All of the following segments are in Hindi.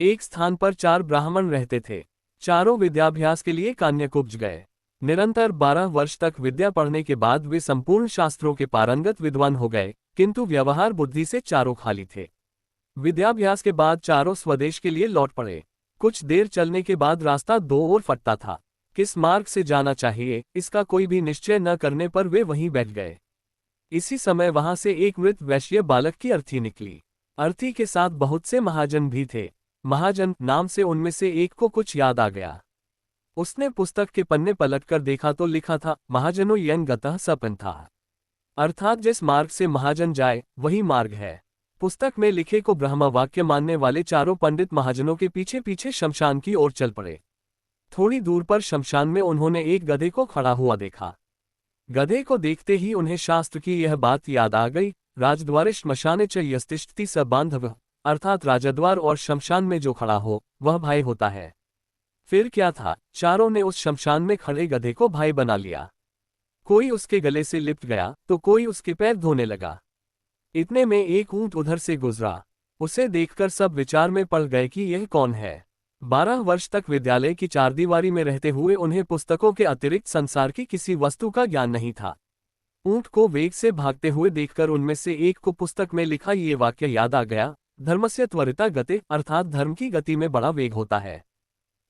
एक स्थान पर 4 ब्राह्मण रहते थे। चारों विद्याभ्यास के लिए कान्यकुब्ज गए। निरंतर 12 वर्ष तक विद्या पढ़ने के बाद वे संपूर्ण शास्त्रों के पारंगत विद्वान हो गए, किंतु व्यवहार बुद्धि से चारों खाली थे। विद्याभ्यास के बाद चारों स्वदेश के लिए लौट पड़े। कुछ देर चलने के बाद रास्ता दो ओर फटता था। किस मार्ग से जाना चाहिए, इसका कोई भी निश्चय न करने पर वे वहीं बैठ गए। इसी समय वहां से एक मृत वैश्य बालक की अर्थी निकली। अर्थी के साथ बहुत से महाजन भी थे। महाजन नाम से उनमें से एक को कुछ याद आ गया। उसने पुस्तक के पन्ने पलटकर देखा तो लिखा था, महाजनों यन गतः सपन्थः, अर्थात जिस मार्ग से महाजन जाए वही मार्ग है। पुस्तक में लिखे को ब्रह्म वाक्य मानने वाले चारों पंडित महाजनों के पीछे पीछे शमशान की ओर चल पड़े। थोड़ी दूर पर शमशान में उन्होंने एक गधे को खड़ा हुआ देखा। गधे को देखते ही उन्हें शास्त्र की यह बात याद आ गई, राजद्वारे श्मशाने च यस्तिष्ठति स बांधवः, अर्थात राजद्वार और शमशान में जो खड़ा हो वह भाई होता है। फिर क्या था, चारों ने उस शमशान में खड़े गधे को भाई बना लिया। कोई उसके गले से लिपट गया तो कोई उसके पैर धोने लगा। इतने में एक ऊंट उधर से गुजरा। उसे देखकर सब विचार में पड़ गए कि यह कौन है। 12 वर्ष तक विद्यालय की चारदीवारी में रहते हुए उन्हें पुस्तकों के अतिरिक्त संसार की किसी वस्तु का ज्ञान नहीं था। ऊंट को वेग से भागते हुए देखकर उनमें से एक को पुस्तक में लिखा ये वाक्य याद आ गया, धर्मस्य त्वरिता गते, अर्थात धर्म की गति में बड़ा वेग होता है।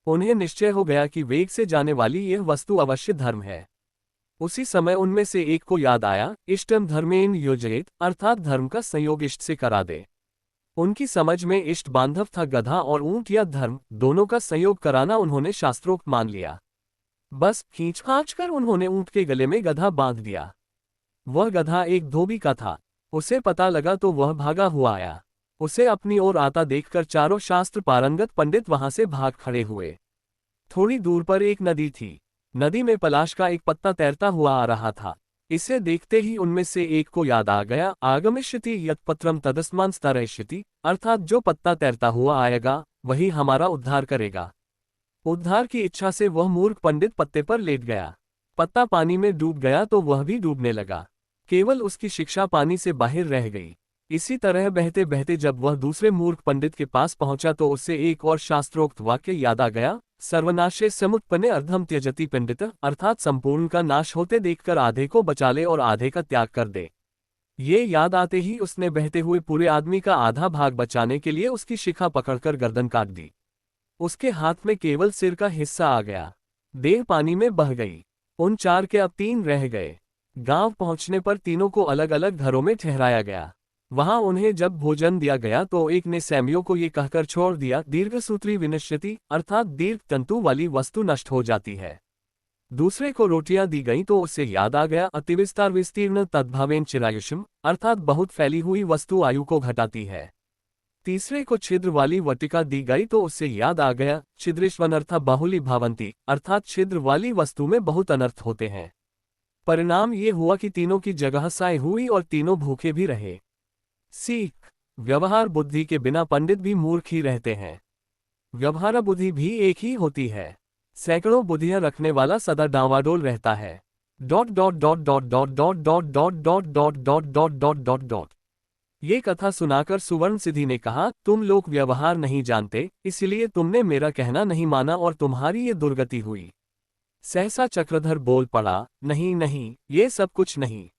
उन्हें निश्चय हो गया कि वेग से जाने वाली यह वस्तु अवश्य धर्म है। उसी समय उनमें से एक को याद आया, इष्टम धर्मेन योजयेत, अर्थात धर्म का संयोग इष्ट से करा दे। उनकी समझ में इष्ट बांधव था गधा और ऊंट या धर्म, दोनों का संयोग कराना उन्होंने शास्त्रोक्त मान लिया। बस खींच खांच कर उन्होंने ऊंट के गले में गधा बांध दिया। वह गधा एक धोबी का था। उसे पता लगा तो वह भागा हुआ आया। उसे अपनी ओर आता देखकर चारों शास्त्र पारंगत पंडित वहां से भाग खड़े हुए। थोड़ी दूर पर एक नदी थी। नदी में पलाश का एक पत्ता तैरता हुआ आ रहा था। इसे देखते ही उनमें से एक को याद आ गया, आगमिष्यति यत्पत्रम तदस्मान स्तरयिष्यति, अर्थात जो पत्ता तैरता हुआ आएगा वही हमारा उद्धार करेगा। उद्धार की इच्छा से वह मूर्ख पंडित पत्ते पर लेट गया। पत्ता पानी में डूब गया तो वह भी डूबने लगा। केवल उसकी शिक्षा पानी से बाहर रह गई। इसी तरह बहते बहते जब वह दूसरे मूर्ख पंडित के पास पहुंचा तो उससे एक और शास्त्रोक्त वाक्य याद आ गया, सर्वनाशे समुत्पन्ने अर्धम त्यजति पंडित, अर्थात संपूर्ण का नाश होते देखकर आधे को बचा ले और आधे का त्याग कर दे। ये याद आते ही उसने बहते हुए पूरे आदमी का आधा भाग बचाने के लिए उसकी शिखा पकड़कर गर्दन काट दी। उसके हाथ में केवल सिर का हिस्सा आ गया। देह पानी में बह गई। उन 4 के अब 3 रह गए। गांव पहुंचने पर तीनों को अलग अलग घरों में ठहराया गया। वहां उन्हें जब भोजन दिया गया तो एक ने सैमियों को ये कहकर छोड़ दिया, दीर्घसूत्री विनश्यति, अर्थात दीर्घ तंतु वाली वस्तु नष्ट हो जाती है। दूसरे को रोटियां दी गई तो उसे याद आ गया, अतिविस्तार विस्तीर्ण तद्भावेन चिरायुषम, अर्थात बहुत फैली हुई वस्तु आयु को घटाती है। तीसरे को छिद्र वाली वटिका दी गई तो उससे याद आ गया, छिद्रेष्वनर्था बाहुली भावंती, अर्थात छिद्र वाली वस्तु में बहुत अनर्थ होते हैं। परिणाम ये हुआ कि तीनों की जगह साय हुई और तीनों भूखे भी रहे। सीख, व्यवहार बुद्धि के बिना पंडित भी मूर्ख ही रहते हैं। व्यवहार बुद्धि भी एक ही होती है। सैकड़ों बुद्धियां रखने वाला सदा डांवाडोल रहता है। Dot dot dot dot dot dot dot dot dot dot dot dot dot dot dot. ये कथा सुनाकर सुवर्ण सिद्धि ने कहा, तुम लोग व्यवहार नहीं जानते, इसलिए तुमने मेरा कहना नहीं माना और तुम्हारी ये दुर्गति हुई। सहसा चक्रधर बोल पड़ा, नहीं नहीं, ये सब कुछ नहीं।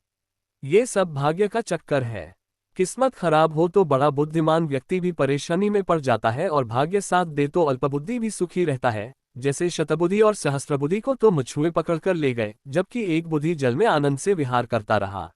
ये सब भाग्य का चक्कर है। किस्मत खराब हो तो बड़ा बुद्धिमान व्यक्ति भी परेशानी में पड़ जाता है और भाग्य साथ दे तो अल्पबुद्धि भी सुखी रहता है। जैसे शतबुद्धि और सहस्त्रबुद्धि को तो मछुए पकड़कर ले गए, जबकि एक बुद्धि जल में आनंद से विहार करता रहा।